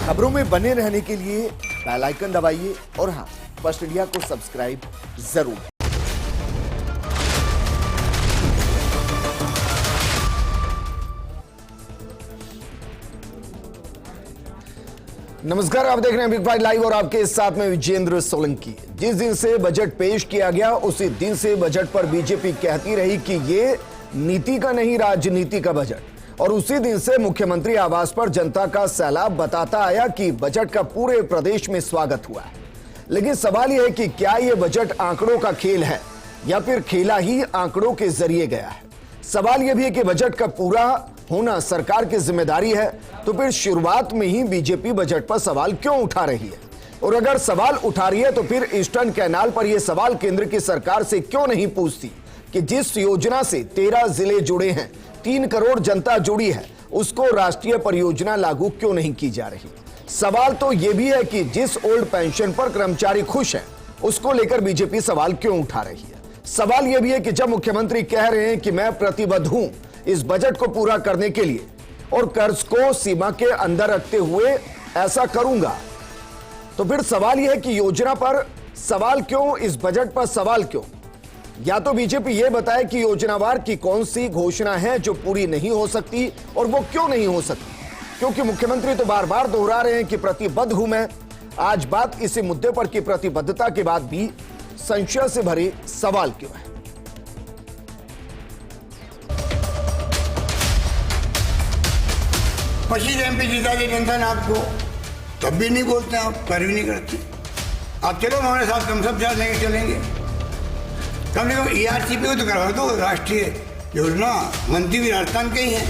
खबरों में बने रहने के लिए बेल आइकन दबाइए और हाँ, फर्स्ट इंडिया को सब्सक्राइब जरूर। नमस्कार, आप देख रहे हैं बिग फाइट लाइव और आपके साथ में विजेंद्र सोलंकी। जिस दिन से बजट पेश किया गया उसी दिन से बजट पर बीजेपी कहती रही कि ये नीति का नहीं राजनीति का बजट, और उसी दिन से मुख्यमंत्री आवास पर जनता का सैलाब बताता आया कि बजट का पूरे प्रदेश में स्वागत हुआ है। लेकिन सवाल यह है कि क्या यह बजट आंकड़ों का खेल है या फिर खेला ही आंकड़ों के जरिए गया है। सवाल यह भी है कि बजट का पूरा होना सरकार की जिम्मेदारी है, तो फिर शुरुआत में ही बीजेपी बजट पर सवाल क्यों उठा रही है, और अगर सवाल उठा रही है तो फिर ईस्टर्न कैनाल पर यह सवाल केंद्र की सरकार से क्यों नहीं पूछती कि जिस योजना से 13 जिले जुड़े हैं, 3 करोड़ जनता जुड़ी है, उसको राष्ट्रीय परियोजना लागू क्यों नहीं की जा रही। सवाल तो यह भी है कि जिस ओल्ड पेंशन पर कर्मचारी खुश है, उसको लेकर बीजेपी सवाल क्यों उठा रही है। सवाल यह भी है कि जब मुख्यमंत्री कह रहे हैं कि मैं प्रतिबद्ध हूं इस बजट को पूरा करने के लिए और कर्ज को सीमा के अंदर रखते हुए ऐसा करूंगा, तो फिर सवाल यह है कि योजना पर सवाल क्यों, इस बजट पर सवाल क्यों। या तो बीजेपी यह बताए कि योजनावार की कौन सी घोषणा है जो पूरी नहीं हो सकती और वो क्यों नहीं हो सकती, क्योंकि मुख्यमंत्री तो बार बार दोहरा रहे हैं कि प्रतिबद्ध हूं मैं। आज बात इसी मुद्दे पर की प्रतिबद्धता के बाद भी संशय से भरे सवाल क्यों है। पच्चीस एमपी जिता दी जनता ने आपको, तब भी नहीं बोलते, आप कर भी नहीं करते। आप चलो हमारे साथ, हम सब साथ लेके चलेंगे। कम से कम ERCP को तो करवा दो, राष्ट्रीय योजना। मंत्री भी राजस्थान के ही हैं।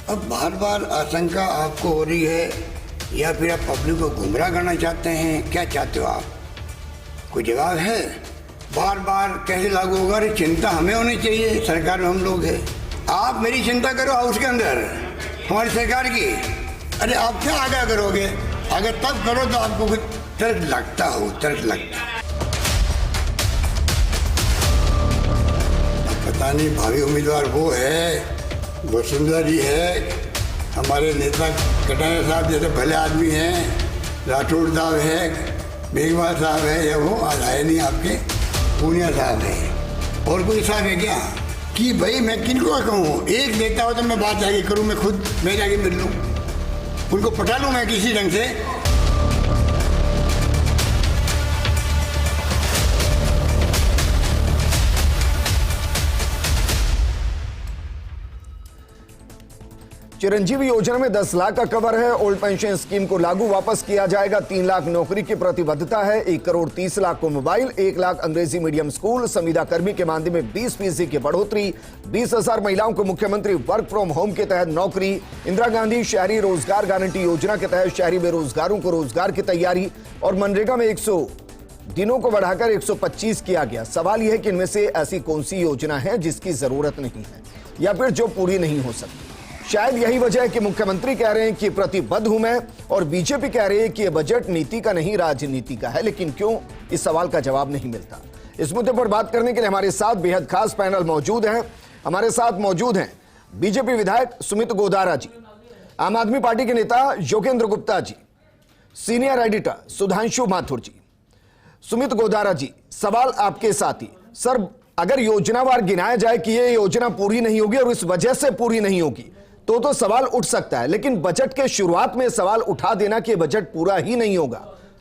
अब बार बार आशंका आपको हो रही है, या फिर आप पब्लिक को गुमराह करना चाहते हैं, क्या चाहते हो आप? कोई जवाब है? बार बार कैसे लागू होगा? अरे चिंता हमें होनी चाहिए, सरकार में हम लोग हैं। आप मेरी चिंता करो हाउस के अंदर हमारी सरकार की। अरे आप क्या आगे करोगे? अगर तब करो तो आपको कुछ तरस लगता हो, तरस लगता। पता नहीं भावी उम्मीदवार वो है, वसुंधरा जी है, हमारे नेता कटारिया साहब जैसे भले आदमी हैं, राठौड़ साहब है, मेघवाल साहब है, या वो आज आए नहीं आपके, पूनिया साहब है, और कोई साहब है क्या? कि भाई मैं किनको कहूँ, एक नेता हो तो मैं बात जाके करूँ, मैं खुद मैं जाके मिल लूँ, उनको पटा लूँ मैं किसी ढंग से। चिरंजीवी योजना में 10 लाख का कवर है। ओल्ड पेंशन स्कीम को लागू वापस किया जाएगा। 3 लाख नौकरी की प्रतिबद्धता है। 1 करोड़ 30 लाख को मोबाइल, 1 लाख अंग्रेजी मीडियम स्कूल, संविदा कर्मी के मानदेय में 20% की बढ़ोतरी, 20,000 महिलाओं को मुख्यमंत्री वर्क फ्रॉम होम के तहत नौकरी, इंदिरा गांधी शहरी रोजगार गारंटी योजना के तहत शहरी बेरोजगारों को रोजगार की तैयारी, और मनरेगा में 100 दिनों को बढ़ाकर 125 किया गया। सवाल यह है कि इनमें से ऐसी कौन सी योजना है जिसकी जरूरत नहीं है या फिर जो पूरी नहीं हो सकती। शायद यही वजह है कि मुख्यमंत्री कह रहे हैं कि प्रतिबद्ध हूं मैं, और बीजेपी कह रही है कि यह बजट नीति का नहीं राजनीति का है। लेकिन क्यों, इस सवाल का जवाब नहीं मिलता। इस मुद्दे पर बात करने के लिए हमारे साथ बेहद खास पैनल मौजूद हैं। हमारे साथ मौजूद हैं बीजेपी विधायक सुमित गोदारा जी, आम आदमी पार्टी के नेता योगेंद्र गुप्ता जी, सीनियर एडिटर सुधांशु माथुर जी। सुमित गोदारा जी, सवाल आपके साथ ही। सर, अगर योजनावार गिनाया जाए कि यह योजना पूरी नहीं होगी और इस वजह से पूरी नहीं होगी, तो सवाल उठ सकता है, लेकिन बजट के शुरुआत में सवाल उठा देना कि बजट पूरा ही नहीं होगा,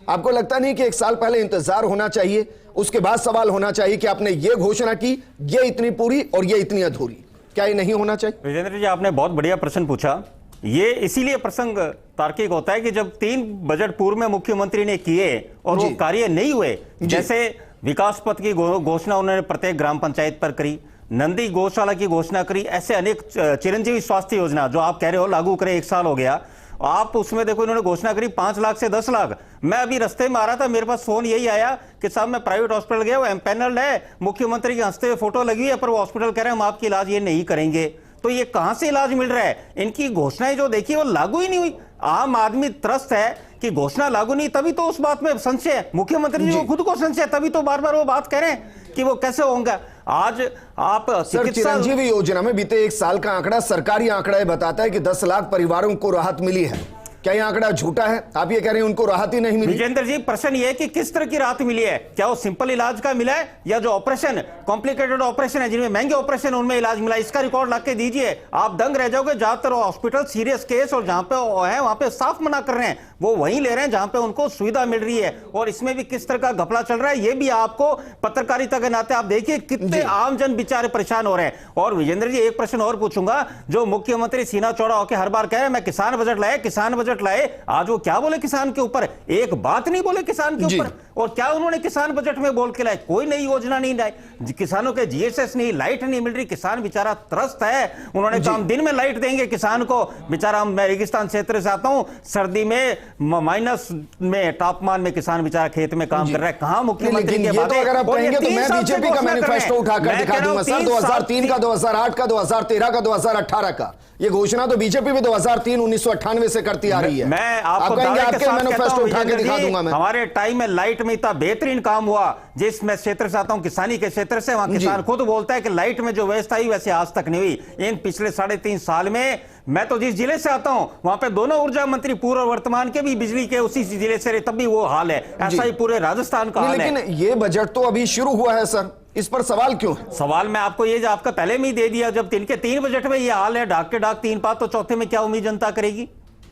आपको लगता नहीं कि 1 साल पहले इंतजार होना चाहिए, उसके बाद सवाल होना चाहिए कि आपने ये घोषणा की, ये इतनी पूरी और ये इतनी अधूरी, क्या ये नहीं होना चाहिए? विजेंद्र जी, आपने बहुत बढ़िया प्रश्न पूछा। ये इसीलिए प्रसंग तार्किक होता है कि जब 3 बजट पूर्व में मुख्यमंत्री ने किए और वो कार्य नहीं हुए, जैसे विकास पथ की घोषणा उन्होंने प्रत्येक ग्राम पंचायत पर करी, नंदी गौशाला की घोषणा करी, ऐसे अनेक, चिरंजीवी स्वास्थ्य योजना जो आप कह रहे हो लागू करे 1 साल हो गया, आप उसमें देखो इन्होंने घोषणा करी 5 लाख से 10 लाख। मैं अभी रास्ते में आ रहा था, मेरे पास फोन यही आया कि साहब मैं प्राइवेट हॉस्पिटल गया, वो एम्पैनल्ड है, मुख्यमंत्री के हंसते हुए फोटो लगी है, पर वो हॉस्पिटल कह रहे हैं हम आपकी इलाज ये नहीं करेंगे। तो ये कहां से इलाज मिल रहा है? इनकी घोषणाएं जो देखी वो लागू ही नहीं हुई। आम आदमी त्रस्त है कि घोषणा लागू नहीं, तभी तो उस बात में संशय है। मुख्यमंत्री जी को खुद को संशय है, तभी तो बार बार वो बात कह रहे हैं कि वो कैसे होगा। आज आप सर, चिरंजीवी योजना में बीते 1 साल का आंकड़ा, सरकारी आंकड़ा ये बताता है कि 10 लाख परिवारों को राहत मिली है। क्या यह आंकड़ा झूठा है? आप ये कह रहे हैं उनको राहत ही नहीं मिली? विजेंद्र जी, प्रश्न ये है कि किस तरह की राहत मिली है? क्या वो सिंपल इलाज का मिला है या जो ऑपरेशन, कॉम्प्लिकेटेड ऑपरेशन है, जिनमें महंगे ऑपरेशन, उनमें इलाज मिला? इसका रिकॉर्ड ला के दीजिए, आप दंग रह जाओगे। ज्यादातर हॉस्पिटल सीरियस केस और जहां पे है वहां पे साफ मना कर रहे हैं, वो वहीं ले रहे हैं जहां पे उनको सुविधा मिल रही है। और इसमें भी किस तरह का घपला चल रहा है, ये भी आपको पत्रकारिता के नाते आप देखिए कितने आमजन बेचारे परेशान हो रहे हैं। और विजेंद्र जी, एक प्रश्न और पूछूंगा, जो मुख्यमंत्री सीना चौड़ा होकर हर बार कह रहे हैं मैं किसान बजट लाए, किसान बजट लाए, आज वो क्या बोले किसान के ऊपर? एक बात नहीं बोले किसान के ऊपर। और क्या उन्होंने किसान बजट में बोल के लाए? कोई नई योजना नहीं लाई, किसानों के जीएसएस नहीं, लाइट नहीं मिल रही, किसान बेचारा त्रस्त है। उन्होंने कहा हम दिन में लाइट देंगे किसान को, बेचारा, मैं रेगिस्तान क्षेत्र से आता हूं, सर्दी में माइनस में तापमान में किसान बेचारा खेत में काम कर रहा है। कहां मुख्यमंत्री की बात है? अगर आप कहेंगे तो मैं बीजेपी का मैनिफेस्टो उठाकर दिखा दूंगा सर, 2003 का, 2008 का, 2013 का, 2018 का। ये घोषणा तो बीजेपी भी 2003 1998 से करती आ रही है। मैं आपको कहेंगे आपके मैनिफेस्टो उठा के दिखा दूंगा मैं। हमारे टाइम में लाइट में इतना बेहतरीन काम हुआ, जिस मैं क्षेत्र से आता हूं, किसानी के क्षेत्र से, वहां किसान खुद बोलता है कि लाइट में जो व्यवस्था हुई वैसे आज तक नहीं हुई। इन पिछले 3.5 साल में, मैं तो जिस जिले से आता हूं वहां पे दोनों ऊर्जा मंत्री पूर्व और वर्तमान के भी बिजली के उसी जिले से रहे, तब भी वो हाल है। ऐसा ही पूरे राजस्थान का हाल है। लेकिन ये बजट तो अभी शुरू हुआ है सर, इस पर सवाल क्यों है? सवाल मैं आपको ये आपका पहले में ही दे दिया, जब इनके 3 बजट में ये हाल है, डाक के डाक 3 पात, तो चौथे में क्या उम्मीद जनता करेगी?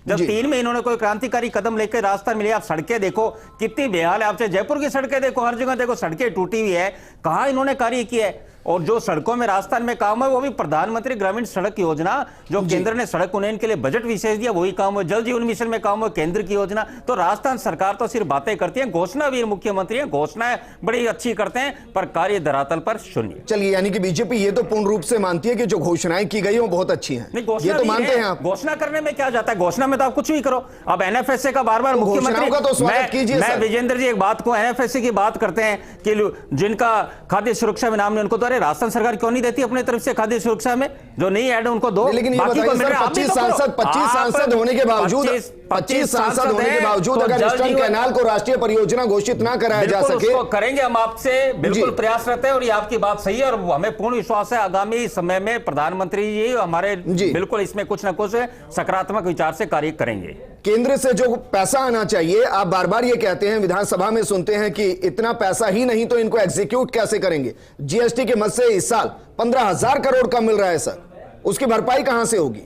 जब 3 में इन्होंने कोई क्रांतिकारी कदम लेकर रास्ता मिले। आप सड़कें देखो कितनी बेहाल है, आप चाहे जयपुर की सड़कें देखो, हर जगह देखो सड़कें टूटी हुई है, कहां इन्होंने कार्य किया है? और जो सड़कों में राजस्थान में काम है वो भी प्रधानमंत्री ग्रामीण सड़क योजना, जो केंद्र ने सड़क उन्नयन के लिए बजट विशेष दिया, वही काम है। जल जीवन मिशन में काम है, केंद्र की योजना। तो राजस्थान सरकार तो सिर्फ बातें करती है, घोषणावीर मुख्यमंत्री है, घोषणाएं बड़ी अच्छी करते हैं, पर कार्य धरातल पर शून्य। चलिए, यानी कि बीजेपी ये तो पूर्ण रूप से मानती है कि जो घोषणाएं की गई वो बहुत अच्छी हैं। ये तो मानते हैं आप। घोषणा करने में क्या जाता है? घोषणा में तो आप कुछ भी करो। अब एनएफएसए का बार बार मुख्यमंत्री, मैं विजेंद्र जी एक बात को, एनएफएसए की बात करते हैं कि जिनका खाद्य सुरक्षा में नाम नहीं, उनको तो अरे राजस्थान सरकार क्यों नहीं देती अपने तरफ से खाद्य सुरक्षा में? जो नहीं ऐड उनको दो। लेकिन ये बताइए सर, 25 सांसद होने के बावजूद, 25 सांसद होने के बावजूद अगर ईस्टर्न कैनाल को राष्ट्रीय परियोजना घोषित ना कराया जा सके, करेंगे हम आपसे बिल्कुल प्रयासरत है। और ये आपकी बात सही है और हमें पूर्ण विश्वास है आगामी समय में प्रधानमंत्री जी हमारे बिल्कुल इसमें कुछ ना कुछ सकारात्मक विचार से कार्य करेंगे। केंद्र से जो पैसा आना चाहिए, आप बार बार ये कहते हैं, विधानसभा में सुनते हैं कि इतना पैसा ही नहीं तो इनको एग्जीक्यूट कैसे करेंगे? जीएसटी के मद से इस साल 15,000 करोड़ का मिल रहा है सर, उसकी भरपाई कहां से होगी?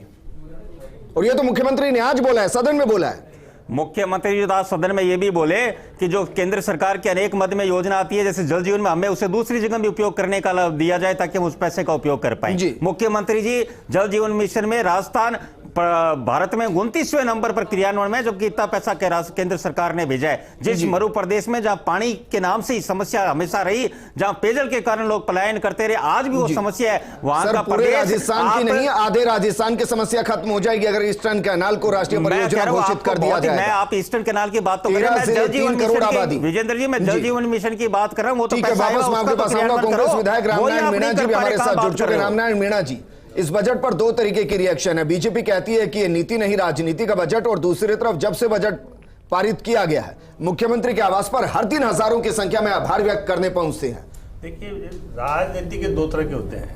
और ये तो मुख्यमंत्री ने आज बोला है, सदन में बोला है। मुख्यमंत्री जी आज सदन में ये भी बोले कि जो केंद्र सरकार के अनेक मद में योजना आती है, जैसे जल जीवन में, हमें उसे दूसरी जगह भी उपयोग करने का लाभ दिया जाए ताकि हम उस पैसे का उपयोग कर पाए। मुख्यमंत्री जी जल जीवन मिशन में राजस्थान भारत में 29वें नंबर पर क्रियान्वयन में, जबकि इतना पैसा केंद्र सरकार ने भेजा है। जिस मरु प्रदेश में जहां पानी के नाम से ही समस्या हमेशा रही, जहां पेयजल के कारण लोग पलायन करते रहे, आज भी वो समस्या है। वहां का पूरे राजस्थान की नहीं, आधे राजस्थान की समस्या खत्म हो जाएगी अगर ईस्टर्न कैनाल को राष्ट्रीय परियोजना घोषित कर दिया जाए। मैं आप ईस्टर्न कैनाल की बात तो कर रहे हैं, जल जीवन मिशन, विजेंद्र जी मैं जल जीवन मिशन की बात कर रहा हूं। वो तो वापस मैं आपके पास आऊंगा। कांग्रेस विधायक रामनारायण मीणा जी भी हमारे साथ जुड़ चुके। रामनारायण मीणा जी, इस बजट पर 2 तरीके की रिएक्शन है। बीजेपी कहती है कि ये नीति नहीं राजनीति का बजट, और दूसरी तरफ जब से बजट पारित किया गया है, मुख्यमंत्री के आवास पर हर दिन हजारों की संख्या में आभार व्यक्त करने पहुंचते हैं। देखिए, राजनीति के 2 तरह के होते हैं।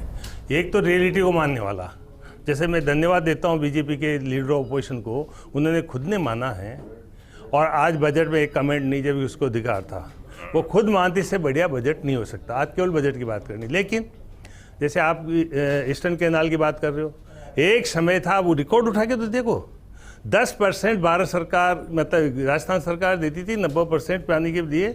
एक तो रियलिटी को मानने वाला, जैसे मैं धन्यवाद देता हूं बीजेपी के लीडर ऑफ अपोजिशन को, उन्होंने खुद ने माना है। और आज बजट में एक कमेंट नहीं, जब उसको अधिकार था, वो खुद मानती से बढ़िया बजट नहीं हो सकता। आज केवल बजट की बात करनी। लेकिन जैसे आप ईस्टर्न कैनाल की बात कर रहे हो, एक समय था, वो रिकॉर्ड उठा के तो देखो, 10% भारत सरकार, मतलब राजस्थान सरकार देती थी, 90% पानी के लिए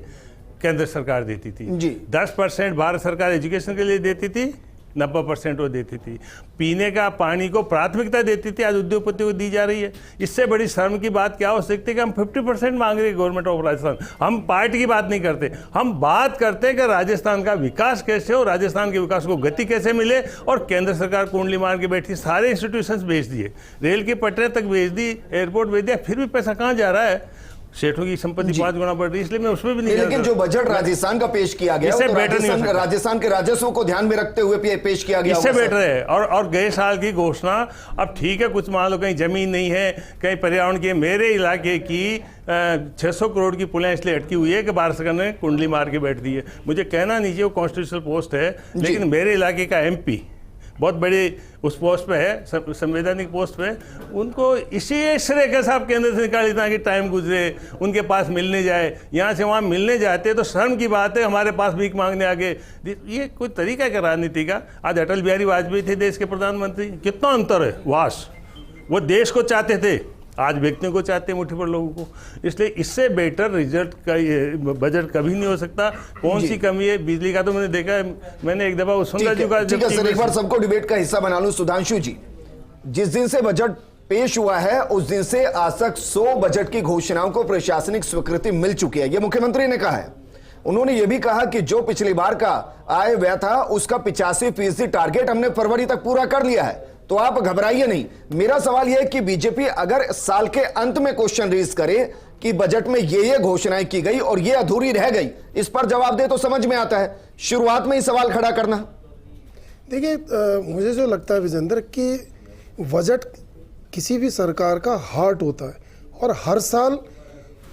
केंद्र सरकार देती थी। 10% भारत सरकार एजुकेशन के लिए देती थी, 90% वो देती थी। पीने का पानी को प्राथमिकता देती थी, आज उद्योगपतियों को दी जा रही है। इससे बड़ी शर्म की बात क्या हो सकती है कि हम 50% मांग रहे हैं गवर्नमेंट ऑफ राजस्थान। हम पार्टी की बात नहीं करते, हम बात करते हैं कि राजस्थान का विकास कैसे हो, राजस्थान के विकास को गति कैसे मिले। और केंद्र सरकार कुंडली मार के बैठी, सारे इंस्टीट्यूशंस भेज दिए, रेल की पटरी तक भेज दी, एयरपोर्ट भेज दिया, फिर भी पैसा कहाँ जा रहा है? सेठों की संपत्ति 5 गुना बढ़ रही है, इसलिए मैं उसमें भी नहीं लेकिन जो बजट राजस्थान का पेश किया गया इससे वो तो बेटर नहीं हो सकता। राजस्थान के राजस्व को ध्यान में रखते हुए पेश किया गया, इससे होगा बेटर सर। है। और गए साल की घोषणा, अब ठीक है कुछ मान लो कहीं जमीन नहीं है, कहीं पर्यावरण की, मेरे इलाके की 600 करोड़ की पुलें इसलिए अटकी हुई है कि भारत सरकार ने कुंडली मार के बैठ दी है। मुझे कहना नहीं चाहिए वो कॉन्स्टिट्यूशनल पोस्ट है, लेकिन मेरे इलाके का MP बहुत बड़ी उस पोस्ट पे है, संवैधानिक पोस्ट पे, उनको इसी श्रेय के साथ केंद्र से निकाली ताकि टाइम गुजरे, उनके पास मिलने जाए, यहाँ से वहाँ मिलने जाते तो शर्म की बात है, हमारे पास भीख मांगने आगे। ये कोई तरीका है क्या राजनीति का? आज अटल बिहारी वाजपेयी थे देश के प्रधानमंत्री, कितना अंतर है वास। वो देश को चाहते थे, आज व्यक्तियों को चाहते हैं, मुट्ठी भर लोगों को। इसलिए इससे बेटर रिजल्ट का ये बजट कभी नहीं हो सकता। कौन सी कमी है? बिजली का तो मैंने देखा है, मैंने एक दफा वसुंधरा जी का ठीक है सर, एक बार सबको डिबेट का हिस्सा बना लूं। सुधांशु जी, जिस दिन से बजट पेश हुआ है उस दिन से आज तक 100 बजट की घोषणाओं को प्रशासनिक स्वीकृति मिल चुकी है, ये मुख्यमंत्री ने कहा है। उन्होंने ये भी कहा कि जो पिछली बार का आय व्यय था उसका 85% टारगेट हमने फरवरी तक पूरा कर लिया है, तो आप घबराइए नहीं। मेरा सवाल यह है कि बीजेपी अगर साल के अंत में क्वेश्चन रेज करे कि बजट में ये घोषणाएं की गई और ये अधूरी रह गई, इस पर जवाब दे तो समझ में आता है, शुरुआत में ही सवाल खड़ा करना। देखिए, मुझे जो लगता है विजेंद्र कि बजट किसी भी सरकार का हार्ट होता है, और हर साल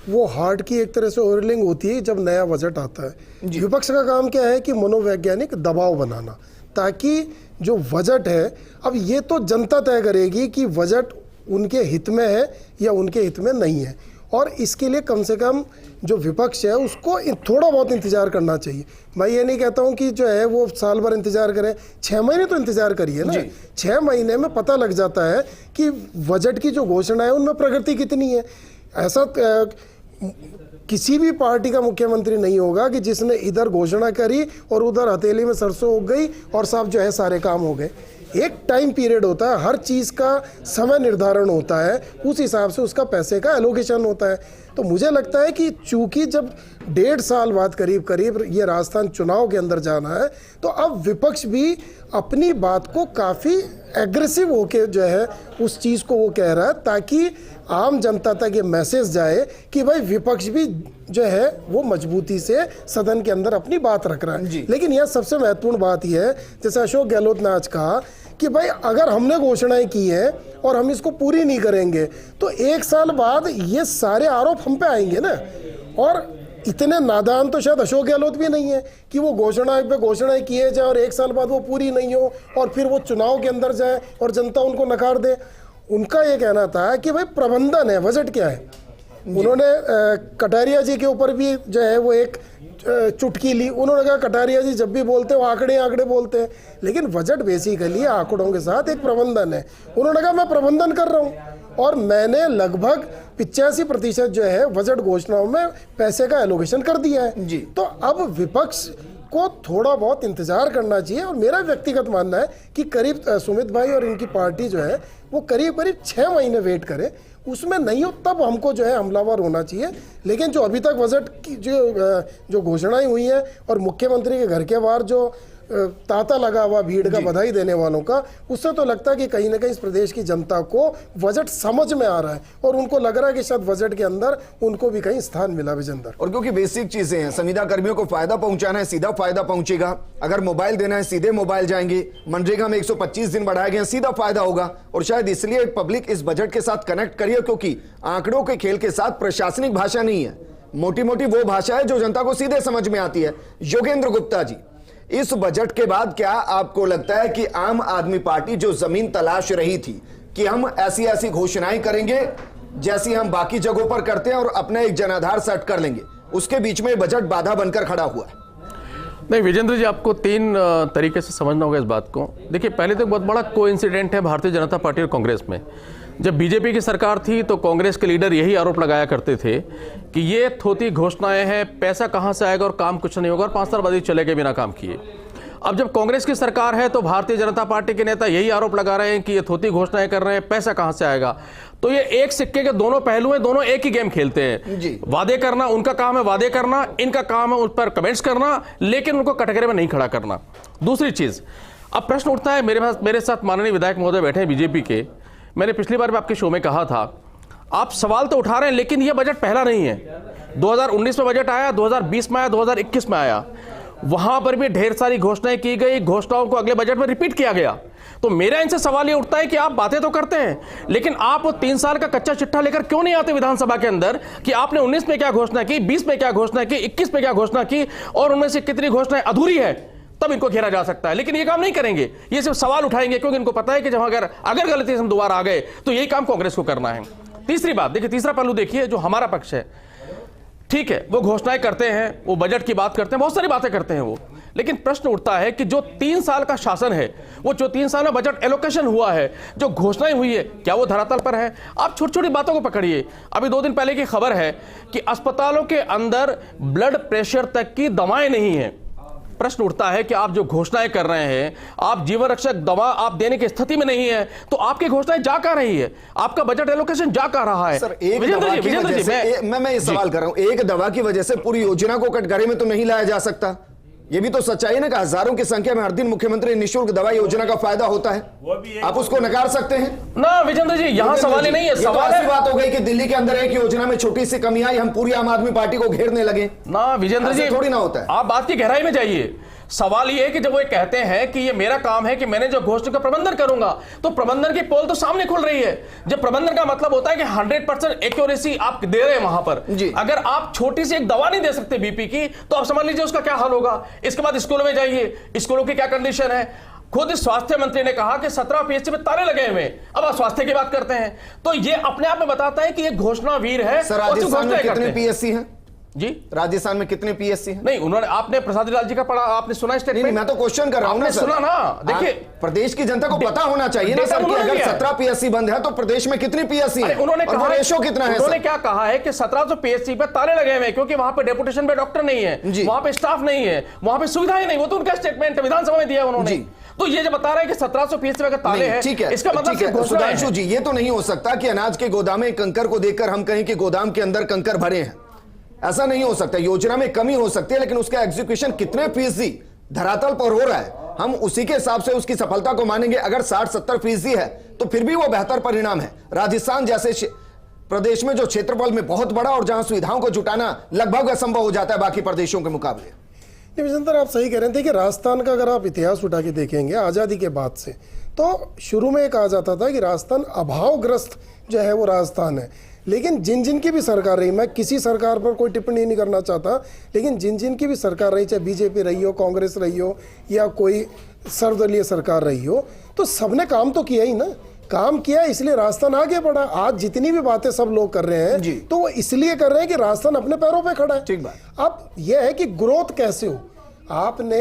वो हार्ट की एक तरह से ओवरलिंग होती है जब नया बजट आता है। विपक्ष का काम क्या है कि मनोवैज्ञानिक दबाव बनाना, ताकि जो बजट है, अब ये तो जनता तय करेगी कि बजट उनके हित में है या उनके हित में नहीं है, और इसके लिए कम से कम जो विपक्ष है उसको थोड़ा बहुत इंतजार करना चाहिए। मैं ये नहीं कहता हूँ कि जो है वो साल भर इंतजार करें, 6 महीने तो इंतजार करिए ना। 6 महीने में पता लग जाता है कि बजट की जो घोषणा है उनमें प्रगति कितनी है। ऐसा किसी भी पार्टी का मुख्यमंत्री नहीं होगा कि जिसने इधर घोषणा करी और उधर हथेली में सरसों उग गई और साहब जो है सारे काम हो गए। एक टाइम पीरियड होता है, हर चीज़ का समय निर्धारण होता है, उस हिसाब से उसका पैसे का एलोकेशन होता है। तो मुझे लगता है कि चूंकि जब 1.5 साल बाद करीब करीब ये राजस्थान चुनाव के अंदर जाना है, तो अब विपक्ष भी अपनी बात को काफ़ी एग्रेसिव होके जो है उस चीज़ को वो कह रहा है, ताकि आम जनता तक ये मैसेज जाए कि भाई विपक्ष भी जो है वो मजबूती से सदन के अंदर अपनी बात रख रहा है। लेकिन यह सबसे महत्वपूर्ण बात यह है, जैसे अशोक गहलोत ने आज कहा कि भाई अगर हमने घोषणाएं की है और हम इसको पूरी नहीं करेंगे तो 1 साल बाद ये सारे आरोप हम पे आएंगे ना। और इतने नादान तो शायद अशोक गहलोत भी नहीं है कि वो घोषणाएं पे घोषणाएं किए जाए और 1 साल बाद वो पूरी नहीं हो और फिर वो चुनाव के अंदर जाए और जनता उनको नकार दे। उनका ये कहना था कि भाई प्रबंधन है, बजट क्या है। उन्होंने कटारिया जी के ऊपर भी जो है वो एक चुटकी ली। उन्होंने कहा कटारिया जी जब भी बोलते हैं वो आंकड़े बोलते हैं, लेकिन बजट बेसिकली आंकड़ों के साथ एक प्रबंधन है। उन्होंने कहा मैं प्रबंधन कर रहा हूँ और मैंने लगभग 85% जो है बजट घोषणाओं में पैसे का एलोकेशन कर दिया है। तो अब विपक्ष को थोड़ा बहुत इंतजार करना चाहिए। और मेरा व्यक्तिगत मानना है कि करीब सुमित भाई और इनकी पार्टी जो है वो करीब 6 महीने वेट करे, उसमें नहीं हो तब हमको जो है हमलावर होना चाहिए। लेकिन जो अभी तक बजट की जो घोषणाएं हुई हैं और मुख्यमंत्री के घर के बाहर जो तांता लगा हुआ भीड़ का, बधाई देने वालों का, उससे तो लगता है कि कहीं ना कहीं इस प्रदेश की जनता को बजट समझ में आ रहा है और उनको लग रहा है कि शायद बजट के अंदर उनको भी कहीं स्थान मिला विजेंद्र। और क्योंकि बेसिक चीजें हैं, संविदा कर्मियों को फायदा पहुंचाना है, सीधा फायदा पहुंचेगा। अगर मोबाइल देना है सीधे मोबाइल जाएंगे, मनरेगा में 125 दिन बढ़ाए गए, सीधा फायदा होगा। और शायद इसलिए पब्लिक इस बजट के साथ कनेक्ट करिए, क्योंकि आंकड़ों के खेल के साथ प्रशासनिक भाषा नहीं है, मोटी मोटी वो भाषा है जो जनता को सीधे समझ में आती है। योगेंद्र गुप्ता जी, इस बजट के बाद क्या आपको लगता है कि आम आदमी पार्टी जो जमीन तलाश रही थी कि हम ऐसी ऐसी घोषणाएं करेंगे जैसी हम बाकी जगहों पर करते हैं और अपना एक जनाधार सेट कर लेंगे, उसके बीच में बजट बाधा बनकर खड़ा हुआ है? नहीं विजेंद्र जी, आपको 3 तरीके से समझना होगा इस बात को। देखिए, पहले तो बहुत बड़ा कोइंसिडेंट है भारतीय जनता पार्टी और कांग्रेस में। जब बीजेपी की सरकार थी तो कांग्रेस के लीडर यही आरोप लगाया करते थे कि ये थोती घोषणाएं हैं, पैसा कहां से आएगा और काम कुछ नहीं होगा, और 5 साल बाद ही चले गए बिना काम किए। अब जब कांग्रेस की सरकार है तो भारतीय जनता पार्टी के नेता यही आरोप लगा रहे हैं कि ये थोती घोषणाएं कर रहे हैं, पैसा कहां से आएगा। तो ये एक सिक्के के दोनों पहलू हैं, दोनों एक ही गेम खेलते हैं। वादे करना उनका काम है, वादे करना इनका काम है, उस पर कमेंट्स करना, लेकिन उनको कटघरे में नहीं खड़ा करना। दूसरी चीज, अब प्रश्न उठता है, मेरे साथ माननीय विधायक महोदय बैठे हैं बीजेपी के। मैंने पिछली बार भी आपके शो में कहा था, आप सवाल तो उठा रहे हैं, लेकिन यह बजट पहला नहीं है। 2019 में बजट आया, 2020 में आया, 2021 में आया, वहां पर भी ढेर सारी घोषणाएं की गई, घोषणाओं को अगले बजट में रिपीट किया गया। तो मेरा इनसे सवाल ये उठता है कि आप बातें तो करते हैं, लेकिन आप 3 साल का कच्चा चिट्ठा लेकर क्यों नहीं आते विधानसभा के अंदर कि आपने 19 में क्या घोषणा की, 20 में क्या घोषणा की, 21 में क्या घोषणा की, और उनमें से कितनी घोषणाएं अधूरी है, तब इनको घेरा जा सकता है। लेकिन ये काम नहीं करेंगे, ये सिर्फ सवाल उठाएंगे, क्योंकि इनको पता है कि जब अगर गलती से हम दोबारा आ गए तो यही काम कांग्रेस को करना है। तीसरी बात देखिए, तीसरा पहलू देखिए, जो हमारा पक्ष है, ठीक है, वो घोषणाएं करते हैं, वो बजट की बात करते हैं, बहुत सारी बातें करते हैं वो, लेकिन प्रश्न उठता है कि जो 3 साल का शासन है, वो जो 3 साल में बजट एलोकेशन हुआ है, जो घोषणाएं हुई है, क्या वो धरातल पर है? आप छोटी छोटी बातों को पकड़िए। अभी 2 दिन पहले की खबर है कि अस्पतालों के अंदर ब्लड प्रेशर तक की दवाएं नहीं है। प्रश्न उठता है कि आप जो घोषणाएं कर रहे हैं, आप जीवन रक्षक दवा आप देने की स्थिति में नहीं है, तो आपकी घोषणाएं जा कहां रही है? आपका बजट एलोकेशन जा कहां रहा है? सर, एक दवा की वजह से मैं ये सवाल कर रहा हूं, एक दवा की वजह से पूरी योजना को कटघरे में तो नहीं लाया जा सकता। ये भी तो सच्चाई है ना कि हजारों की संख्या में हर दिन मुख्यमंत्री निःशुल्क दवा योजना का फायदा होता है। आप उसको नकार सकते हैं ना विजेंद्र जी? यहां सवाल ही नहीं है। सवाल ऐसी बात हो गई कि दिल्ली के अंदर एक योजना में छोटी सी कमी आई, हम पूरी आम आदमी पार्टी को घेरने लगे ना। विजेंद्र जी, थोड़ी ना होता है। आप बात की गहराई में जाइए। सवाल ये है कि जब वो कहते हैं कि ये मेरा काम है कि मैंने जो घोषणा का प्रबंधन करूंगा, तो प्रबंधन की पोल तो सामने खुल रही है। जब प्रबंधन का मतलब होता है कि 100% एक्यूरेसी आप दे रहे हैं वहां पर, अगर आप छोटी सी एक दवा नहीं दे सकते बीपी की, तो आप समझ लीजिए उसका क्या हाल होगा। इसके बाद स्कूलों में जाइए, स्कूलों की क्या कंडीशन है। खुद स्वास्थ्य मंत्री ने कहा कि 17 पीएचसी में ताले लगे हुए, अब आप स्वास्थ्य की बात करते हैं, तो ये अपने आप में बताता है कि ये घोषणा वीर है। सर, राजस्थान में कितने पीएससी हैं जी? राजस्थान में कितने पीएससी हैं? नहीं, उन्होंने, आपने प्रसाद लाल जी का पढ़ा, आपने सुना स्टेटमेंट? नहीं, मैं तो क्वेश्चन कर रहा हूं ना सर। सुना ना? देखिए, प्रदेश की जनता को पता होना चाहिए ना सर कि अगर 17 पीएससी बंद है तो प्रदेश में कितनी पीएससी है, उन्होंने कहा रेशो कितना है? उन्होंने क्या कहा है कि 1700 पीएससी पे ताले लगे हुए हैं, क्योंकि वहां पे डेपुटेशन पे डॉक्टर नहीं है, वहां पे स्टाफ नहीं है, वहां पे सुविधाएं नहीं। वो तो उनका स्टेटमेंट है, विधानसभा में दिया उन्होंने। तो ये जो बता रहा है कि 1700 पीएससी में ताले हैं, इसका मतलब सुधांशु जी, ये तो नहीं हो सकता कि अनाज के गोदाम में कंकर को देखकर हम कहें कि गोदाम के अंदर कंकर भरे हैं। ऐसा नहीं हो सकता। योजना में कमी हो सकती है, लेकिन उसका एग्जीक्यूशन कितने फीसदी धरातल पर हो रहा है, हम उसी के हिसाब से उसकी सफलता को मानेंगे। अगर 60-70 फीसदी है तो फिर भी वो बेहतर परिणाम है। राजस्थान जैसे प्रदेश में जो क्षेत्रफल में बहुत बड़ा और जहां सुविधाओं को जुटाना लगभग असंभव हो जाता है बाकी प्रदेशों के मुकाबले। विजेंद्र, आप सही कह रहे थे कि राजस्थान का अगर आप इतिहास उठा के देखेंगे आज़ादी के बाद से, तो शुरू में कहा जाता था कि राजस्थान अभावग्रस्त जो है वो राजस्थान है। लेकिन जिन जिन की भी सरकार रही, मैं किसी सरकार पर कोई टिप्पणी नहीं करना चाहता, लेकिन जिन जिन की भी सरकार रही, चाहे बीजेपी रही हो, कांग्रेस रही हो, या कोई सर्वदलीय सरकार रही हो, तो सबने काम तो किया ही ना। काम किया, इसलिए राजस्थान आगे बढ़ा। आज जितनी भी बातें सब लोग कर रहे हैं तो वो इसलिए कर रहे हैं कि राजस्थान अपने पैरों पे खड़ा है। ठीक बात। अब यह है कि ग्रोथ कैसे हो। आपने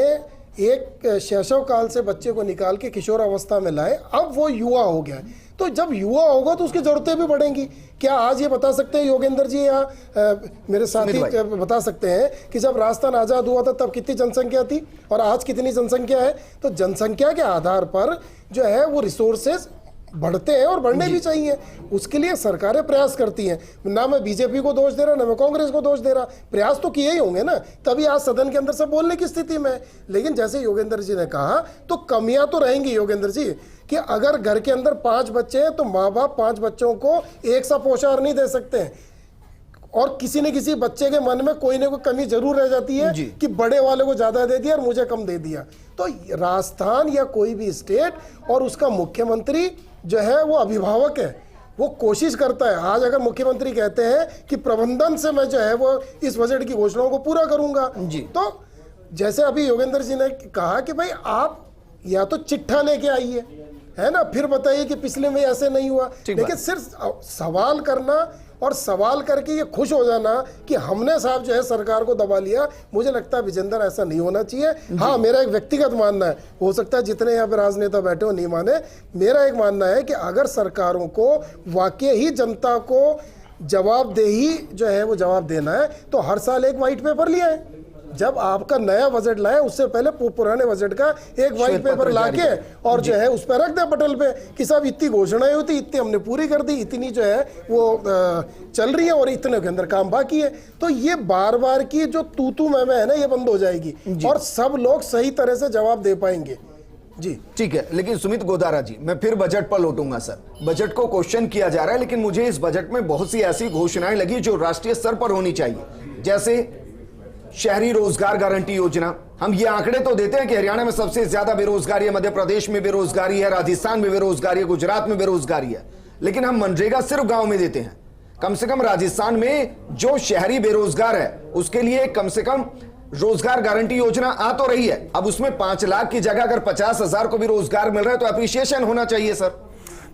एक शैशव काल से बच्चे को निकाल के किशोर अवस्था में लाए, अब वो युवा हो गया है। तो जब युवा होगा तो उसकी जरूरतें भी बढ़ेंगी। क्या आज ये बता सकते हैं योगेंद्र जी या मेरे साथी बता सकते हैं कि जब राजस्थान आज़ाद हुआ था तब कितनी जनसंख्या थी और आज कितनी जनसंख्या है? तो जनसंख्या के आधार पर जो है वो रिसोर्सेज बढ़ते हैं और बढ़ने भी चाहिए। उसके लिए सरकारें प्रयास करती हैं। ना मैं बीजेपी को दोष दे रहा, ना मैं कांग्रेस को दोष दे रहा, प्रयास तो किए ही होंगे ना, तभी आज सदन के अंदर सब बोलने की स्थिति में। लेकिन जैसे योगेंद्र जी ने कहा, तो कमियां तो रहेंगी योगेंद्र जी, कि अगर घर के अंदर 5 बच्चे हैं तो माँ बाप 5 बच्चों को एक सा पोषाहार नहीं दे सकते हैं, और किसी न किसी बच्चे के मन में कोई ना कोई कमी जरूर रह जाती है कि बड़े वाले को ज्यादा दे दिया और मुझे कम दे दिया। तो राजस्थान या कोई भी स्टेट और उसका मुख्यमंत्री जो है वो अभिभावक है, वो कोशिश करता है। आज अगर मुख्यमंत्री कहते हैं कि प्रबंधन से मैं जो है वो इस बजट की घोषणाओं को पूरा करूंगा, तो जैसे अभी योगेंद्र जी ने कहा कि भाई आप या तो चिट्ठा लेके आइए, है ना, फिर बताइए कि पिछले में ऐसे नहीं हुआ। लेकिन सिर्फ सवाल करना और सवाल करके ये खुश हो जाना कि हमने साहब जो है सरकार को दबा लिया, मुझे लगता है विजेंद्र ऐसा नहीं होना चाहिए। हाँ, मेरा एक व्यक्तिगत मानना है, हो सकता है जितने यहाँ पे राजनेता बैठे हो नहीं माने, मेरा एक मानना है कि अगर सरकारों को वाकई ही जनता को जवाबदेही जो है वो जवाब देना है तो हर साल एक व्हाइट पेपर लिया है। जब आपका नया बजट लाए उससे पहले पुराने बजट का एक व्हाइट पेपर लाके और जो है उस पर रख दे पटल पे कि साहब इतनी घोषणाएं हुई थी, इतनी हमने पूरी कर दी, इतनी जो है वो चल रही है और इतने के अंदर काम बाकी है। तो ये बार बार की जो तू मैं है ना, ये बंद हो जाएगी और सब लोग सही तरह से जवाब दे पाएंगे। जी ठीक है, लेकिन सुमित गोदारा जी, मैं फिर बजट पर लौटूंगा सर। बजट को क्वेश्चन किया जा रहा है, लेकिन मुझे इस बजट में बहुत सी ऐसी घोषणाएं लगी जो राष्ट्रीय स्तर पर होनी चाहिए, जैसे शहरी रोजगार गारंटी योजना। हम ये आंकड़े तो देते हैं कि हरियाणा में सबसे ज्यादा बेरोजगारी है, मध्य प्रदेश में बेरोजगारी है, राजस्थान में बेरोजगारी है, गुजरात में बेरोजगारी है, लेकिन हम मनरेगा सिर्फ गांव में देते हैं। कम से कम राजस्थान में जो शहरी बेरोजगार है उसके लिए कम से कम रोजगार गारंटी योजना आ तो रही है। अब उसमें 5 लाख की जगह अगर 50,000 को भी रोजगार मिल रहा है तो अप्रिशिएशन होना चाहिए सर।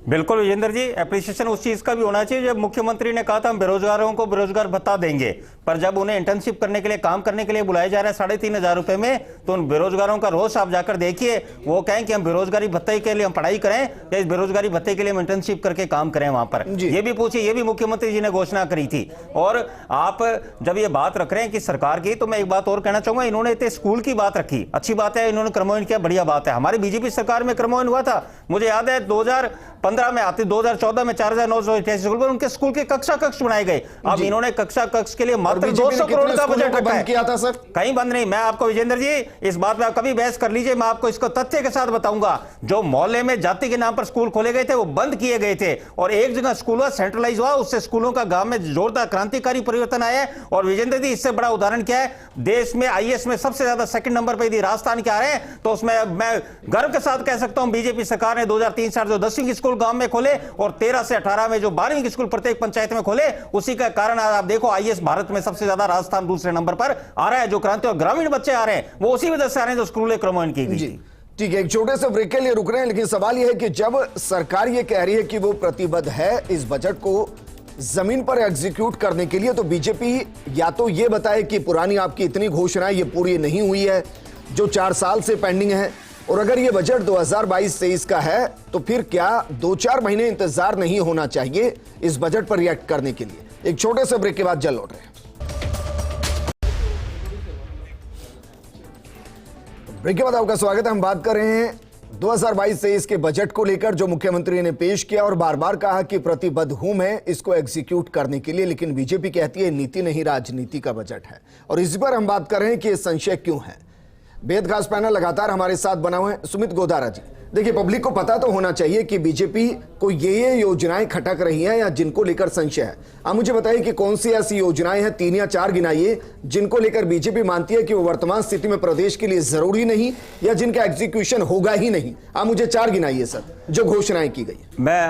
बिल्कुल विजेंद्र जी, एप्रिसिएशन उस चीज का भी होना चाहिए। जब मुख्यमंत्री ने कहा था हम बेरोजगारों को बेरोजगार भत्ता देंगे, पर जब उन्हें इंटर्नशिप करने के लिए, काम करने के लिए बुलाया जा रहा है 3,500 रुपए में, तो उन बेरोजगारों का रोष आप जाकर देखिए। वो कहें कि हम बेरोजगारी भत्ते के लिए हम पढ़ाई करें या इस बेरोजगारी भत्ते के लिए हम इंटर्नशिप करके काम करें वहां पर, ये भी पूछिए। ये भी मुख्यमंत्री जी ने घोषणा करी थी। और आप जब ये बात रख रहे हैं कि सरकार की, तो मैं एक बात और कहना चाहूंगा, इन्होंने इतने स्कूल की बात रखी, अच्छी बात है, इन्होंने क्रमोन्नयन किया, बढ़िया बात है। हमारी बीजेपी सरकार में क्रमोन्नयन हुआ था, मुझे याद है 2015 में आती, 2014 में 4,988 स्कूल पर उनके स्कूल के कक्षा कक्ष बनाए गए। अब इन्होंने कक्षा कक्ष के लिए मात्र 200 करोड़ का बजट रखा है। किया था सर, कहीं बंद नहीं। मैं आपको विजेंद्र जी इस बात में आप कभी बहस कर लीजिए, मैं आपको इसको तथ्य के साथ बताऊंगा। जो मोहल्ले में जाति के नाम पर स्कूल खोले गए थे वो बंद किए गए थे, और एक जगह स्कूल हुआ, सेंट्रलाइज हुआ, उससे स्कूलों का गांव में जोरदार क्रांतिकारी परिवर्तन आया है। और विजेंद्र जी इससे बड़ा उदाहरण क्या है, देश में आईएएस में सबसे ज्यादा सेकंड नंबर पर यदि राजस्थान के आ रहे हैं, तो उसमें मैं गर्व के साथ कह सकता हूं बीजेपी सरकार ने 2003 से जो 10वीं स्कूल गांव में खोले और 13 से 18 में जो 12वीं की स्कूल प्रत्येक पंचायत में खोले, उसी का कारण आज आप देखो आईएएस भारत में सबसे ज्यादा राजस्थान दूसरे नंबर पर आ रहा है। जो क्रांति और ग्रामीण बच्चे आ रहे हैं वो उसी वजह से आ रहे हैं जो स्कूलें क्रमोन्नयन की गई थी। ठीक है, एक छोटे से ब्रेक के लिए रुक रहे हैं, लेकिन सवाल यह है कि जब सरकार ये कह रही है कि वो प्रतिबद्ध है इस बजट को जमीन पर एग्जीक्यूट करने के लिए, तो बीजेपी या तो ये बताए कि पुरानी आपकी इतनी घोषणाएं ये पूरी नहीं हुई है जो 4 साल से पेंडिंग है, और अगर ये बजट 2022-23 का है तो फिर क्या 2-4 महीने इंतजार नहीं होना चाहिए इस बजट पर रिएक्ट करने के लिए। एक छोटे से ब्रेक के बाद जल्द लौट रहे हैं। ब्रेक के बाद आपका स्वागत है। हम बात कर रहे हैं 2022-23 के बजट को लेकर जो मुख्यमंत्री ने पेश किया और बार बार कहा कि प्रतिबद्ध हूं मैं इसको एग्जीक्यूट करने के लिए, लेकिन बीजेपी कहती है नीति नहीं राजनीति का बजट है। और इसी पर हम बात कर रहे हैं कि संशय क्यों है। बेहद खास पैनल लगातार हमारे साथ बना हुआ है। सुमित गोदारा जी, देखिए पब्लिक को पता तो होना चाहिए कि बीजेपी को ये योजनाएं खटक रही हैं या जिनको लेकर संशय है। आप मुझे बताइए कि कौन सी ऐसी योजनाएं हैं, 3 या 4 गिनाइए, जिनको लेकर बीजेपी मानती है कि वो वर्तमान स्थिति में प्रदेश के लिए जरूरी नहीं या जिनका एग्जीक्यूशन होगा ही नहीं। आप मुझे 4 गिनाइए सर जो घोषणाएं की गई। मैं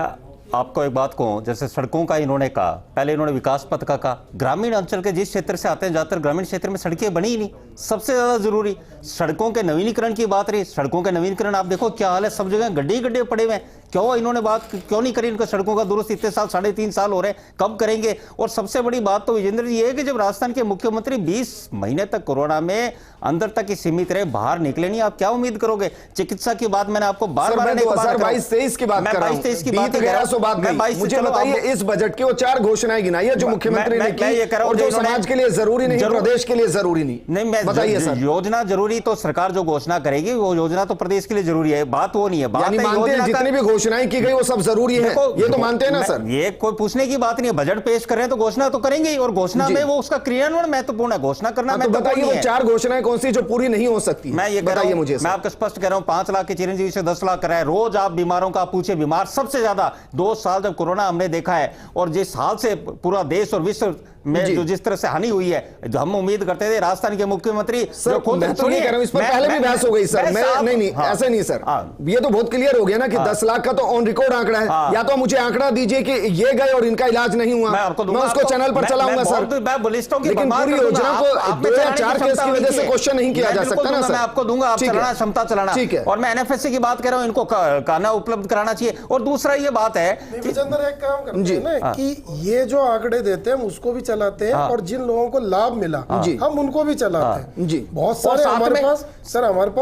आपको एक बात कहूं, जैसे सड़कों का इन्होंने कहा, पहले इन्होंने विकास पथ का कहा। ग्रामीण अंचल के जिस क्षेत्र से आते हैं, ज्यादातर ग्रामीण क्षेत्र में सड़कें बनी ही नहीं। सबसे ज्यादा जरूरी सड़कों के नवीनीकरण की बात रही। सड़कों के नवीनीकरण आप देखो क्या हाल है, सब जगह गड्ढे ही गड्ढे पड़े हुए हैं। क्यों इन्होंने बात क्यों नहीं करी इनको सड़कों का दुरुस्त? इतने साल, 3.5 साल हो रहे हैं, कब करेंगे? और सबसे बड़ी बात तो विजेंद्र जी ये है कि जब राजस्थान के मुख्यमंत्री 20 महीने तक कोरोना में अंदर तक ही सीमित रहे, बाहर निकले नहीं, आप क्या उम्मीद करोगे? चिकित्सा की बात मैंने आपको बार-बार 2022-23 की बात कर रहा हूं। 22-23 मुझे बताइए इस बजट की वो 4 घोषणाएं गिनाइए जो मुख्यमंत्री ने की और जो समाज के लिए जरूरी नहीं, प्रदेश के लिए जरूरी नहीं। बताइए सर। योजना जरूरी तो सरकार जो घोषणा करेगी वो योजना तो प्रदेश के लिए जरूरी है, बात वो नहीं है। बात है जितनी भी घोषणाएं की गई वो सब जरूरी है, ये तो मानते हैं ना सर। ये कोई पूछने की बात नहीं है। बजट पेश कर रहे हैं तो घोषणा तो करेंगे ही, और घोषणा में वो उसका क्रियान्वयन महत्वपूर्ण है। घोषणा करना महत्वपूर्ण है। बताइए वो 4 घोषणाएं कौन सी जो पूरी नहीं हो सकती? मैं ये बताइए मुझे, मैं आपको स्पष्ट कह रहा हूं, 5 लाख के चिरंजीवी से 10 लाख कराए। रोज आप बीमारों का पूछे, बीमार सबसे ज्यादा 2 साल जब कोरोना हमने देखा है, और जिस हाल से पूरा देश और विश्व में जो जिस तरह से हानि हुई है, जो हम उम्मीद करते थे राजस्थान के मुख्यमंत्री सर, मैं तो नहीं कह रहा हूं, इस पर पहले भी बहस हो गई सर। मैं नहीं ऐसे नहीं सर, ये तो बहुत क्लियर हो गया ना कि 10 लाख का तो ऑन रिकॉर्ड आंकड़ा है। या तो मुझे आंकड़ा दीजिए कि ये गए और इनका इलाज नहीं हुआ, मैं उसको चैनल पर चलाऊंगा सर। लेकिन पूरी योजना को 2 या 4 केस की वजह से क्वेश्चन नहीं किया जा सकता ना सर। मैं आपको दूंगा, आप चलाना, क्षमता चलाना। ठीक है। और मैं एनएफएससी की बात कर रहा हूं, इनको खाना उपलब्ध कराना चाहिए। और दूसरा ये बात है कि एक काम करते हैं ना कि ये जो आंकड़े देते हैं उसको भी चलाते हैं, और जिन लोगों को लाभ मिला हम उनको भी चलाते हैं जी। बहुत सारे हमारे पास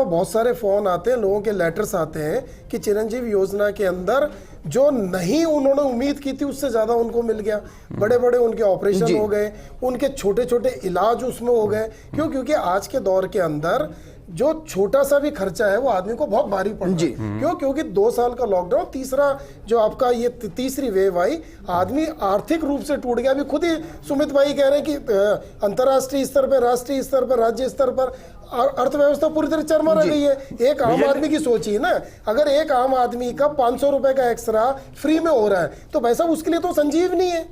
बहुत सारे फोन आते हैं, लोगों के लेटर्स आते हैं कि चिरंजीवी योजना के अंदर जो नहीं उन्होंने उम्मीद की थी उससे ज्यादा उनको मिल गया। बड़े बड़े उनके ऑपरेशन हो गए, उनके छोटे छोटे इलाज उसमें हो गए। क्यों? क्योंकि आज के दौर के अंदर जो छोटा सा भी खर्चा है वो आदमी को बहुत भारी पड़ रहा है। क्यों? क्योंकि 2 साल का लॉकडाउन, तीसरा जो आपका ये तीसरी वेव आई, आदमी आर्थिक रूप से टूट गया। अभी खुद ही सुमित भाई कह रहे हैं कि अंतर्राष्ट्रीय स्तर पर, राष्ट्रीय स्तर पर, राज्य स्तर पर अर्थव्यवस्था पूरी तरह चरमरा गई है। एक आम आदमी की सोचिए ना, अगर एक आम आदमी का 500 रुपए का एक्स्ट्रा फ्री में हो रहा है तो भाई साहब उसके लिए तो संजीवनी है।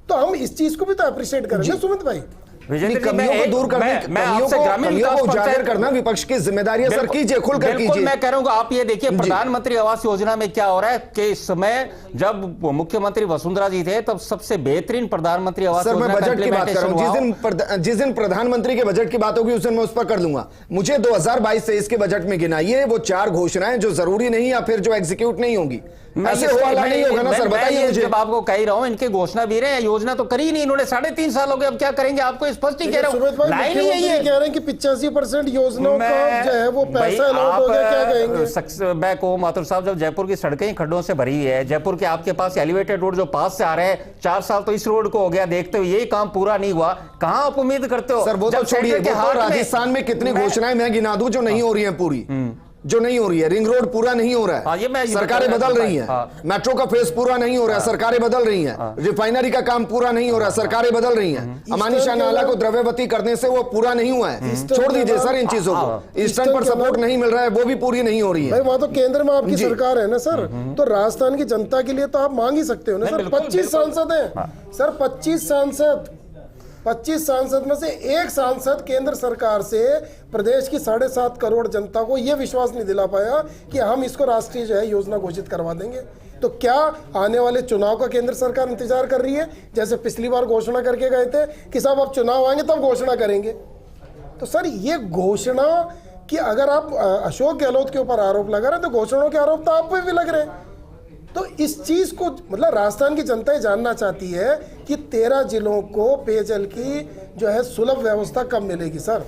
तो हम इस चीज को भी तो अप्रिशिएट करेंगे सुमित भाई। कमियों को दूर करने, कमियों को उजागर करना विपक्ष की जिम्मेदारी है। सर कीजिए, खुलकर कीजिए। मैं कह रहा हूं, आप ये देखिए प्रधानमंत्री आवास योजना में क्या हो रहा है कि इस समय जब मुख्यमंत्री वसुंधरा जी थे तब सबसे बेहतरीन प्रधानमंत्री आवास योजना। सर मैं बजट की बात कर रहा हूं, जिस दिन प्रधानमंत्री के बजट की बात होगी उस दिन मैं उस पर कर लूंगा। मुझे 2022-23 के बजट में गिनाइए वो 4 घोषणाएं जो जरूरी नहीं या फिर जो एग्जीक्यूट नहीं होगी। ऐसे नहीं होगा ना सर, बताइए मुझे। जब आपको कह रहा हूं इनके घोषणा भी रहे, योजना तो करी नहीं इन्होंने, 3.5 साल हो गए, अब क्या करेंगे? आपको स्पष्ट ही कह रहा हूं, लाइन ही यही है। कह रहे हैं कि 85% योजनाओं का जो है वो पैसा अलॉट हो गया, क्या कहेंगे? मैं को माथुर साहब, जब जयपुर की सड़कें खड्डों से भरी है, जयपुर के आपके पास एलिवेटेड रोड जो पास से आ रहे हैं, 4 साल तो इस रोड को हो गया देखते हुए, यही काम पूरा नहीं हुआ। कहां आप उम्मीद करते हो? सर वो तो छोड़िए, राजस्थान में कितनी घोषणाएं मैं गिना दूं जो नहीं हो रही है, पूरी जो नहीं हो रही है। रिंग रोड पूरा नहीं हो रहा है, सरकारें बदल रही हैं। मेट्रो का फेज पूरा नहीं हो रहा है, सरकारें बदल रही हैं। रिफाइनरी का काम पूरा नहीं हो रहा है, सरकारें बदल रही हैं। अमानी शाह नाला को द्रव्यवती करने से वो पूरा नहीं हुआ है। छोड़ दीजिए सर इन चीजों को। ईस्टर्न पर सपोर्ट नहीं मिल रहा है, वो भी पूरी नहीं हो रही है। वहां तो केंद्र में आपकी सरकार है ना सर, तो राजस्थान की जनता के लिए तो आप मांग ही सकते हो ना सर। 25 सांसद हैं सर, 25 सांसद में से एक सांसद केंद्र सरकार से प्रदेश की 7.5 करोड़ जनता को यह विश्वास नहीं दिला पाया कि हम इसको राष्ट्रीय जो है योजना घोषित करवा देंगे। तो क्या आने वाले चुनाव का केंद्र सरकार इंतजार कर रही है? जैसे पिछली बार घोषणा करके गए थे कि साहब अब चुनाव आएंगे तब घोषणा करेंगे। तो सर ये घोषणा कि अगर आप अशोक गहलोत के ऊपर आरोप लगा रहे हैं तो घोषणाओं के आरोप तो आप पे भी लग रहे हैं। तो इस चीज को मतलब राजस्थान की जनता ये जानना चाहती है कि 13 जिलों को पेयजल की जो है सुलभ व्यवस्था कब मिलेगी सर?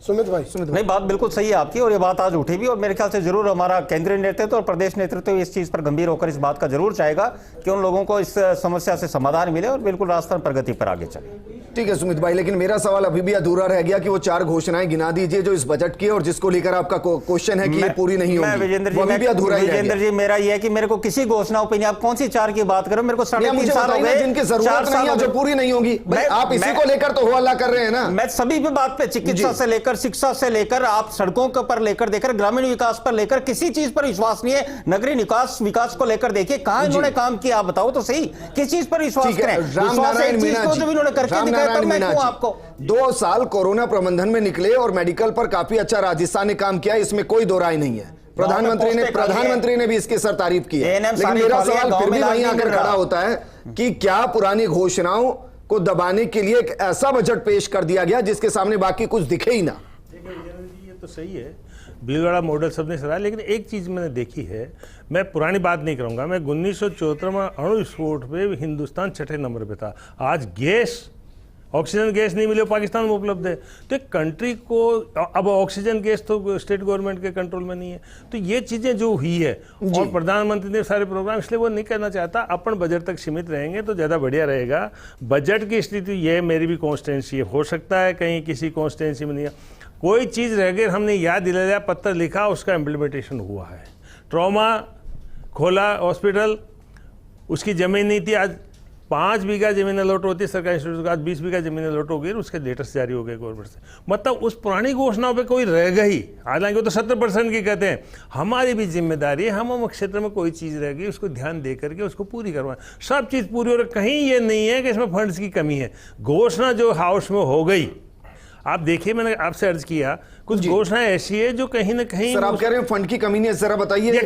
सुमित भाई नहीं, बात बिल्कुल सही है आपकी, और ये बात आज उठी भी, और मेरे ख्याल से जरूर हमारा केंद्रीय नेतृत्व और प्रदेश नेतृत्व इस चीज पर गंभीर होकर इस बात का जरूर चाहेगा कि उन लोगों को इस समस्या से समाधान मिले और बिल्कुल राजस्थान प्रगति पर आगे चले। ठीक है सुमित भाई, लेकिन मेरा सवाल अभी भी अधूरा रह गया कि वो 4 घोषणाएं गिना दीजिए जो इस बजट की है और जिसको लेकर आपका क्वेश्चन है कि ये पूरी नहीं होगी। विजेंद्र जी मेरा ये है कि मेरे को किसी घोषणाओं पे नहीं, आप कौन सी 4 की बात करो, मेरे को 3.5 साल हो गए जिनकी जरूरत नहीं है, जो पूरी नहीं होगी। आप इसी को लेकर तो हो हल्ला कर रहे हैं ना। मैं सभी भी बात पे, चिकित्सा से लेकर, शिक्षा से लेकर, आप सड़कों पर लेकर देकर, ग्रामीण विकास पर लेकर, किसी चीज पर विश्वास नहीं है। नगरीय विकास को लेकर देखिए कहां इन्होंने काम किया, आप बताओ तो सही, किस चीज पर विश्वास करें? विश्वास एक चीज को जब इन्होंने करके दिखाया तब मैं कहूं आपको। 2 साल कोरोना प्रबंधन में निकले और मेडिकल पर काफी अच्छा राजस्थान ने काम किया, इसमें कोई दो राय नहीं है। प्रधानमंत्री ने भी इसकी सर तारीफ की है। लेकिन मेरा सवाल फिर भी वहीं आकर खड़ा होता है कि क्या पुरानी घोषणाओं को दबाने के लिए एक ऐसा बजट पेश कर दिया गया जिसके सामने बाकी कुछ दिखे ही ना? ये तो सही है, भीलवाड़ा मॉडल सबने सराहा, लेकिन एक चीज़ मैंने देखी है, मैं पुरानी बात नहीं करूंगा, मैं 1974 में अणु विस्फोट पे हिंदुस्तान 6ठे नंबर पे था। आज ऑक्सीजन गैस नहीं मिले, पाकिस्तान में उपलब्ध है। तो एक कंट्री को अब ऑक्सीजन गैस तो स्टेट गवर्नमेंट के कंट्रोल में नहीं है। तो ये चीज़ें जो हुई है, और प्रधानमंत्री ने सारे प्रोग्राम, इसलिए वो नहीं कहना चाहता, अपन बजट तक सीमित रहेंगे तो ज़्यादा बढ़िया रहेगा। बजट की स्थिति ये मेरी भी कॉन्स्टिट्यूंसी है, हो सकता है कहीं किसी कॉन्स्टिट्यूंसी में नहीं है, कोई चीज़ रह गई, हमने याद दिलाया, पत्र लिखा, उसका इम्प्लीमेंटेशन हुआ है। ट्रॉमा खोला हॉस्पिटल, उसकी ज़मीन नहीं थी, आज 5 बीघा जमीन अलॉट होती है सरकारी इंस्टीट्यूट, आज 20 बीघा जमीन अलॉट हो गई, उसके लेटर्स जारी हो गए गवर्नमेंट से। मतलब उस पुरानी घोषणाओं पे कोई रह गई, हालांकि वो तो 70% की कहते हैं। हमारी भी जिम्मेदारी है, हम क्षेत्र में कोई चीज़ रह गई उसको ध्यान दे करके उसको पूरी करवाएं। सब चीज़ पूरी हो रही, कहीं ये नहीं है कि इसमें फंड्स की कमी है। घोषणा जो हाउस में हो गई, आप देखिए, मैंने आपसे अर्ज किया, कुछ घोषणाएं ऐसी है जो कहीं ना कहीं। सर आप कह रहे हैं फंड की कमी नहीं है, जरा बताइए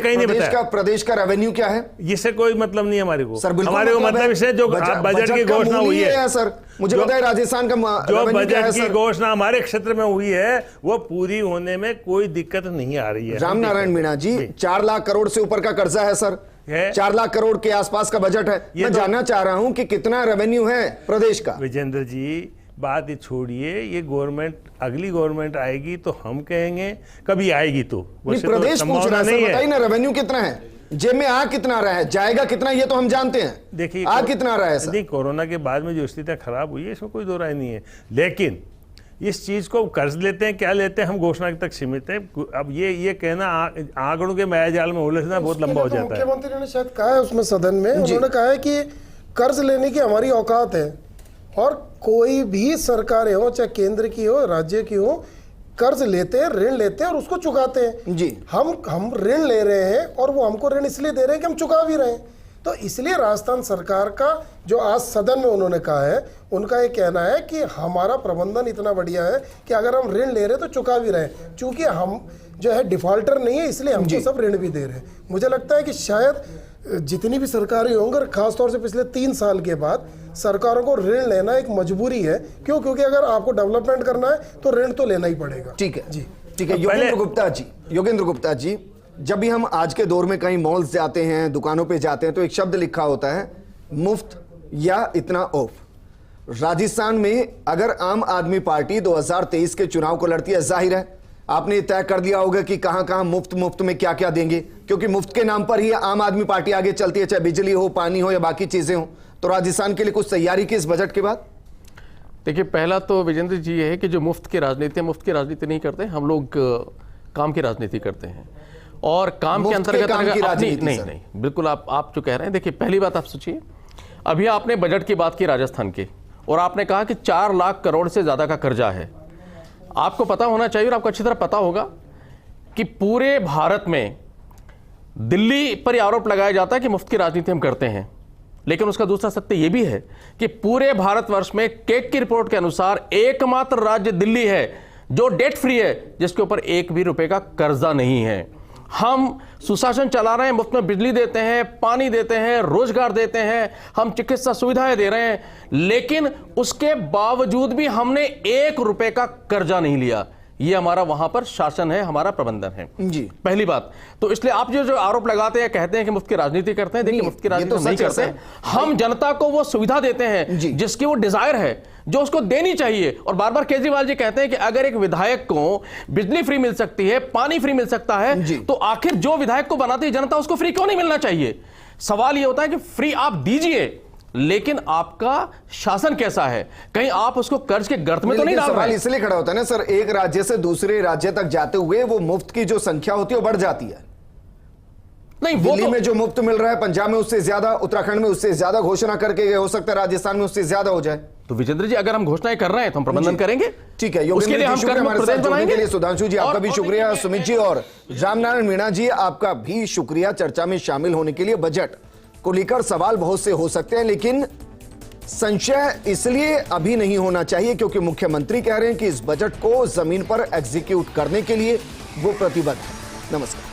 प्रदेश का रेवेन्यू क्या है? इससे कोई मतलब नहीं है हमारे को। सर हमारे को मतलब इससे जो बजट की घोषणा हुई है सर, मुझे बताइए राजस्थान का जो बजट की घोषणा हमारे क्षेत्र में हुई है वो पूरी होने में कोई दिक्कत नहीं आ रही है। रामनारायण मीणा जी, 4 लाख करोड़ से ऊपर का कर्जा है सर, 4 लाख करोड़ के आसपास का बजट है। मैं जानना चाह रहा हूं कि कितना रेवेन्यू है प्रदेश का। विजेंद्र जी बात ही छोड़िए, ये गवर्नमेंट, अगली गवर्नमेंट आएगी तो हम कहेंगे, कभी आएगी तो प्रदेश पूछ रहा है। बताइए ना रेवेन्यू कितना है, जेब में आ कितना रहा है, जाएगा कितना, ये तो हम जानते हैं। देखिए आ कितना रहा है सर? नहीं, कोरोना के बाद में जो स्थितियां खराब हुई है इसमें कोई दो राय नहीं है, लेकिन इस चीज को कर्ज लेते हैं, क्या लेते हैं, हम घोषणा तक सीमित हैं। अब ये कहना आंकड़ों के मायाजाल में उलझना बहुत लंबा हो जाता है। मुख्यमंत्री ने शायद कहा है उसमें सदन में, उन्होंने कहा है कि कर्ज लेने की हमारी औकात है, और कोई भी सरकार हो, चाहे केंद्र की हो राज्य की हो, कर्ज लेते हैं, ऋण लेते हैं और उसको चुकाते हैं जी। हम ऋण ले रहे हैं और वो हमको ऋण इसलिए दे रहे हैं कि हम चुका भी रहे हैं। तो इसलिए राजस्थान सरकार का जो आज सदन में उन्होंने कहा है, उनका ये कहना है कि हमारा प्रबंधन इतना बढ़िया है कि अगर हम ऋण ले रहे हैं तो चुका भी रहे हैं, चूंकि हम जो है डिफॉल्टर नहीं है, इसलिए हमको सब ऋण भी दे रहे हैं। मुझे लगता है कि शायद जितनी भी सरकारें होंगी, और खासतौर से पिछले 3 साल के बाद सरकारों को ऋण लेना एक मजबूरी है। क्यों? क्योंकि अगर आपको डेवलपमेंट करना है तो ऋण तो लेना ही पड़ेगा। ठीक है जी, ठीक है। योगेंद्र गुप्ता जी, जब भी हम आज के दौर में कहीं मॉल्स जाते हैं, दुकानों पे जाते हैं, तो एक शब्द लिखा होता है मुफ्त या इतना ऑफ। राजस्थान में अगर आम आदमी पार्टी 2023 के चुनाव को लड़ती है, जाहिर है आपने तय कर दिया होगा कि कहां कहां मुफ्त में क्या क्या देंगे, क्योंकि मुफ्त के नाम पर ही आम आदमी पार्टी आगे चलती है, चाहे बिजली हो, पानी हो या बाकी चीजें हो। तो राजस्थान के लिए कुछ तैयारी की इस बजट के बाद? देखिए, पहला तो विजेंद्र जी ये है कि जो मुफ्त की राजनीति नहीं करते, हम लोग काम की राजनीति करते हैं, और काम के अंतर्गत नहीं, बिल्कुल आप जो कह रहे हैं। देखिए, पहली बात आप सोचिए, अभी आपने बजट की बात की राजस्थान की, और आपने कहा कि 4 लाख करोड़ से ज्यादा का कर्जा है। आपको पता होना चाहिए, और आपको अच्छी तरह पता होगा कि पूरे भारत में दिल्ली पर यह आरोप लगाया जाता है कि मुफ्त की राजनीति हम करते हैं, लेकिन उसका दूसरा सत्य यह भी है कि पूरे भारतवर्ष में केक की रिपोर्ट के अनुसार एकमात्र राज्य दिल्ली है जो डेट फ्री है, जिसके ऊपर 1 भी रुपए का कर्जा नहीं है। हम सुशासन चला रहे हैं, मुफ्त में बिजली देते हैं, पानी देते हैं, रोजगार देते हैं, हम चिकित्सा सुविधाएं दे रहे हैं, लेकिन उसके बावजूद भी हमने 1 रुपए का कर्जा नहीं लिया। ये हमारा वहां पर शासन है, हमारा प्रबंधन है जी। पहली बात तो इसलिए आप जो आरोप लगाते हैं, कहते हैं कि मुफ्त की राजनीति करते हैं, देखिए मुफ्त की राजनीति तो नहीं करते। हम जनता को वो सुविधा देते हैं जिसकी वो डिजायर है, जो उसको देनी चाहिए। और बार बार केजरीवाल जी कहते हैं कि अगर एक विधायक को बिजली फ्री मिल सकती है, पानी फ्री मिल सकता है, तो आखिर जो विधायक को बनाती है जनता, उसको फ्री क्यों नहीं मिलना चाहिए? सवाल ये होता है कि फ्री आप दीजिए, लेकिन आपका शासन कैसा है? कहीं आप उसको कर्ज के गर्त में तो नहीं डाल रहे? सवाल इसलिए खड़ा होता है ना सर, एक राज्य से दूसरे राज्य तक जाते हुए वो मुफ्त की जो संख्या होती है वो बढ़ जाती है। नहीं, वो दिल्ली तो में जो मुफ्त मिल रहा है, पंजाब में उससे ज्यादा, उत्तराखंड में उससे ज्यादा घोषणा करके हो सकता है राजस्थान में उससे ज्यादा हो जाए। तो विजेंद्र जी, अगर हम घोषणाएं कर रहे हैं तो हम प्रबंधन करेंगे। ठीक है, उसके लिए हम कर्म प्रदेश बनाएंगे। के लिए सुधांशु जी आपका भी शुक्रिया, सुमित जी और रामनारायण मीणा जी आपका भी शुक्रिया चर्चा में शामिल होने के लिए। बजट को लेकर सवाल बहुत से हो सकते हैं, लेकिन संशय इसलिए अभी नहीं होना चाहिए क्योंकि मुख्यमंत्री कह रहे हैं कि इस बजट को जमीन पर एग्जीक्यूट करने के लिए वो प्रतिबद्ध है। नमस्कार।